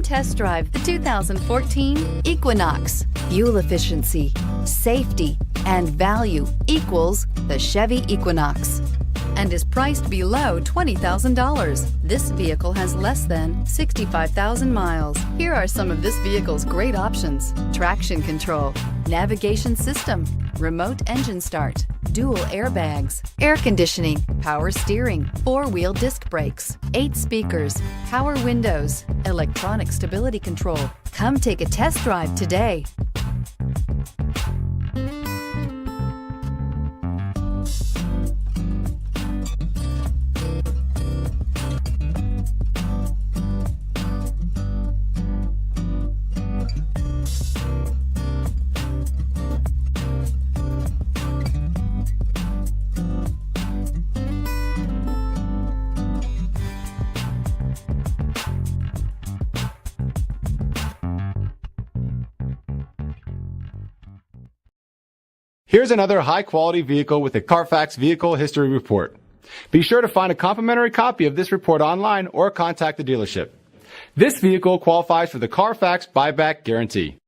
Test drive the 2014 Equinox. Fuel efficiency, safety, and value equals the Chevy Equinox and is priced below $20,000. This vehicle has less than 65,000 miles. Here are some of this vehicle's great options: traction control, navigation system, remote engine start, dual airbags, air conditioning, power steering, four-wheel disc brakes, 8 speakers, power windows, electronic stability control. Come take a test drive today. Here's another high-quality vehicle with a Carfax Vehicle History Report. Be sure to find a complimentary copy of this report online or contact the dealership. This vehicle qualifies for the Carfax Buyback Guarantee.